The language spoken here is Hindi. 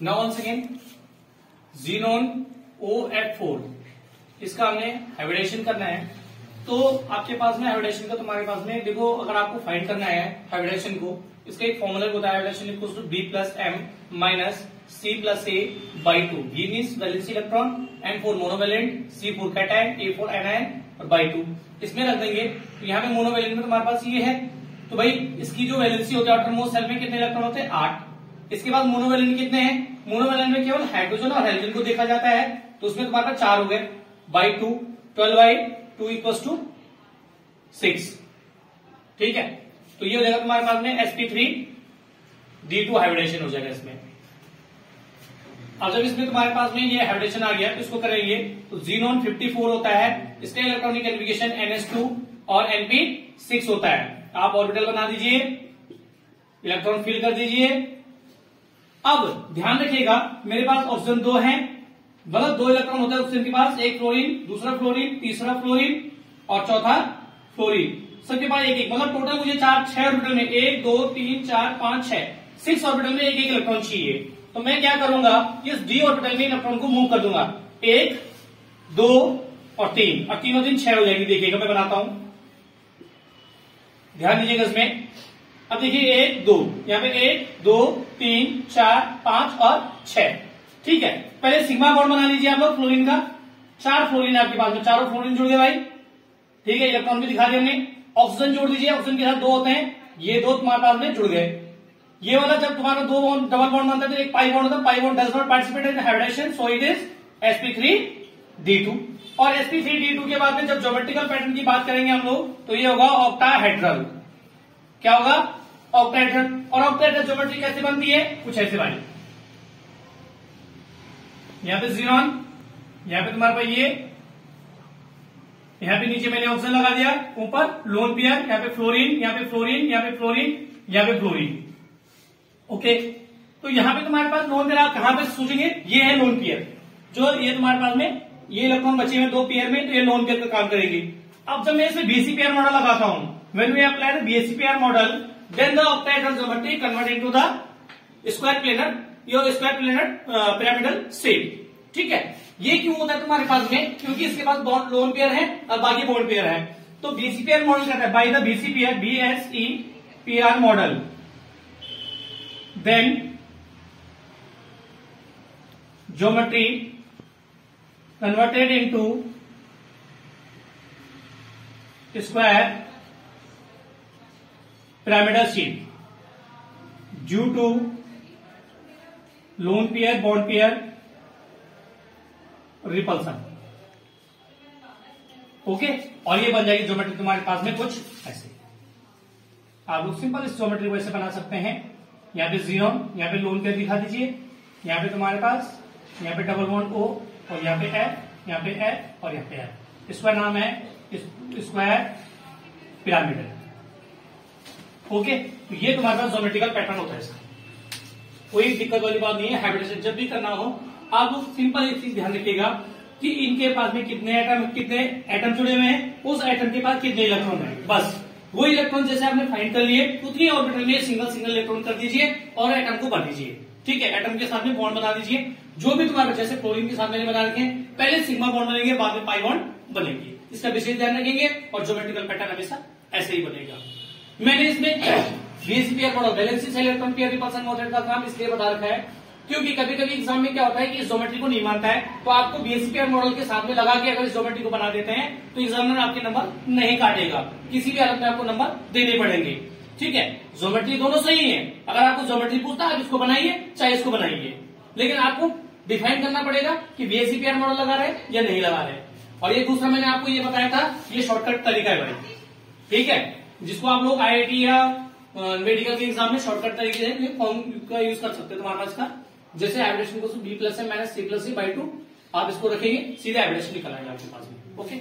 नाउ वन सेकेंड ज़ीनोन OF4, इसका हमने हाइब्रिडेशन करना है। तो आपके पास में हाइब्रिडेशन का तुम्हारे पास में देखो, अगर आपको फाइंड करना है हाइब्रिडेशन को, इसका एक फॉर्मूला होता है hybridisation equals to B plus M minus C plus A by 2। B means valency electron, N for monovalent, C for cation, A for anion और बाई 2 इसमें रख देंगे। तो यहाँ पे मोनोवेलेंट में तुम्हारे पास ये है, तो भाई इसकी जो वैलेंसी होती है आउटरमोस्ट सेल में कितने इलेक्ट्रॉन होते हैं 8। इसके बाद मोनोवेलेंट कितने हैं, मोनोवेलेंट में केवल हाइड्रोजन और हेलोजन को देखा जाता है, तो उसमें तुम्हारे पास 4 हो गए बाई 2, 12 बाई 2 इक्वल्स टू 6। ठीक है, तो ये हो जाएगा तुम्हारे पास में sp3d2 हाइब्रिडेशन हो जाएगा इसमें। अब जब इसमें तुम्हारे पास में ये हाइब्रिडेशन आ गया तो इसको करेंगे, तो ज़ीनोन 54 होता है, इसका इलेक्ट्रॉनिक कन्फिगरेशन NS2 और Np6 होता है। आप ऑर्बिटल बना दीजिए, इलेक्ट्रॉन फिल कर दीजिए। अब ध्यान रखिएगा मेरे पास ऑक्सीजन 2 है, मतलब 2 इलेक्ट्रॉन होता है ऑक्सीजन के पास, एक फ्लोरीन, दूसरा फ्लोरीन, तीसरा फ्लोरीन और चौथा फ्लोरीन, सबके पास एक एक, मतलब टोटल मुझे 6 ऑर्बिटल में 1 2 3 4 5 6 ऑर्बिटल में एक इलेक्ट्रॉन चाहिए। तो मैं क्या करूंगा, इस d ऑर्बिटल में इलेक्ट्रॉन को मूव कर दूंगा, 1 2 और 3, और तीनों दिन 6 हो जाएगी। देखिएगा मैं बनाता हूं, ध्यान दीजिएगा इसमें। अब देखिए 1 2, यहाँ पे 1 2 3 4 5 और 6। ठीक है, पहले सिग्मा बॉन्ड बना लीजिए आप लोग फ्लोरीन का। 4 फ्लोरीन आपके पास में, चारों फ्लोरीन जुड़ गए भाई। ठीक है, इलेक्ट्रॉन भी दिखा दिया हमने। ऑक्सीजन जोड़ दीजिए, ऑक्सीजन के साथ 2 होते हैं, ये 2 तुम्हारे पास में जुड़ गए। ये वाला जब तुम्हारा 2 बॉन्ड डबल बॉन्ड बनता है तो एक पाई बॉन्ड होता है, pi bond does not participate in hybridisation, so it is sp3d2। और sp3d2 के बाद में जब ज्योमेट्रिकल पैटर्न की बात करेंगे हम लोग, तो ये होगा ऑक्टाहेड्रल। क्या होगा, ऑक्टाहेड्रल। और ऑक्टाहेड्रल ज्योमेट्री कैसे बनती है, कुछ ऐसे वाली, यहाँ पे ज़ीनोन, यहाँ पे तुम्हारे पास ये, यहाँ पे नीचे मैंने ऑक्सीजन लगा दिया, ऊपर लोन पेयर, यहाँ पे फ्लोरीन, यहाँ पे फ्लोरीन, यहाँ पे फ्लोरीन, यहाँ पे फ्लोरीन। ओके, तो यहाँ पे तुम्हारे पास लोन पेयर आप कहां पे सोचेंगे, ये है लोन पेयर, जो ये तुम्हारे पास में ये इलेक्ट्रॉन बचे हुए 2 पेयर में, तो ये लोन पेयर का काम करेगी। अब जब मैं इसमें बीएससी पेयर मॉडल लगाता हूं, when we apply the BSC pair model, then the octahedral geometry convert into the square planar, your square planar pyramidal shape. ठीक है, ये क्यों होता है तुम्हारे पास में, क्योंकि इसके पास बॉन्ड लोन पेयर है और बाकी बॉन्ड पेयर है। तो बीएससी पेयर मॉडल कहता है by the BSC pair, BSE pair model, then geometry converted into square pyramidal shape due to lone pair bond pair repulsion। Okay, और ये बन जाएगी ज्योमेट्री तुम्हारे पास में कुछ ऐसे। आप लोग सिंपल इस ज्योमेट्री को ऐसे बना सकते हैं। यहाँ पे ज़ीनोन, यहाँ पे लोन पेयर दिखा दीजिए, यहाँ पे तुम्हारे पास, यहाँ पे डबल बॉन्ड O और यहाँ पे F, यहाँ पे F और यहाँ पे F। इसका नाम है स्क्वायर पिरामिडल। ओके, तो ये तुम्हारे पास ज्योमेट्रिकल पैटर्न होता है इसका, कोई दिक्कत वाली बात नहीं है। हाइब्रिडेशन जब भी करना हो आप लोग सिंपल एक चीज ध्यान रखिएगा कि इनके पास में कितने एटम जुड़े हुए हैं, उस एटम के पास कितने इलेक्ट्रॉन है, बस वो इलेक्ट्रॉन जैसे आपने फाइंड कर लिए उतनी ऑर्बिटल में सिंगल इलेक्ट्रॉन कर दीजिए और एटम को भर दीजिए। ठीक है, एटम के साथ में बॉन्ड बना दीजिए, जो भी तुम्हारे जैसे फ्लोरीन के साथ मैंने बना रखे हैं, पहले सिग्मा बॉन्ड बनेंगे, बाद में पाई बॉन्ड बनेंगे। इसका विशेष ध्यान रखेंगे और ज्योमेट्रिकल पैटर्न हमेशा ऐसे ही बनेगा। मैंने इसमें बीएससी पेयर मॉडल, वैलेंसी से इलेक्ट्रॉन पेयर रिपल्सन मेथड का काम इसलिए बता रखा है क्योंकि कभी कभी एग्जाम में क्या होता है कि इस ज्योमेट्री को नहीं मानता है, तो आपको बीएससी पेयर मॉडल के साथ में लगा के अगर इस ज्योमेट्री को बना देते हैं तो एग्जामिनर आपके नंबर नहीं काटेगा, किसी भी हालत में आपको नंबर देने पड़ेंगे। ठीक है, ज्योमेट्री दोनों सही है, अगर आपको ज्योमेट्री पूछता है आप इसको बनाइए चाहे इसको बनाइए, लेकिन आपको डिफाइन करना पड़ेगा कि बीएससी पेयर मॉडल लगा रहे या नहीं लगा रहे। और ये दूसरा मैंने आपको ये बताया था, ये शॉर्टकट तरीका है भाई। ठीक है, जिसको आप लोग IIT या मेडिकल के एग्जाम में शॉर्टकट तरीके से फॉर्म का यूज कर सकते हैं। तुम्हारे पास का जैसे हाइब्रिडेशन को B प्लस है minus C plus C by 2 आप इसको रखेंगे, सीधे हाइब्रिडेशन निकल आएगा आपके पास में। ओके।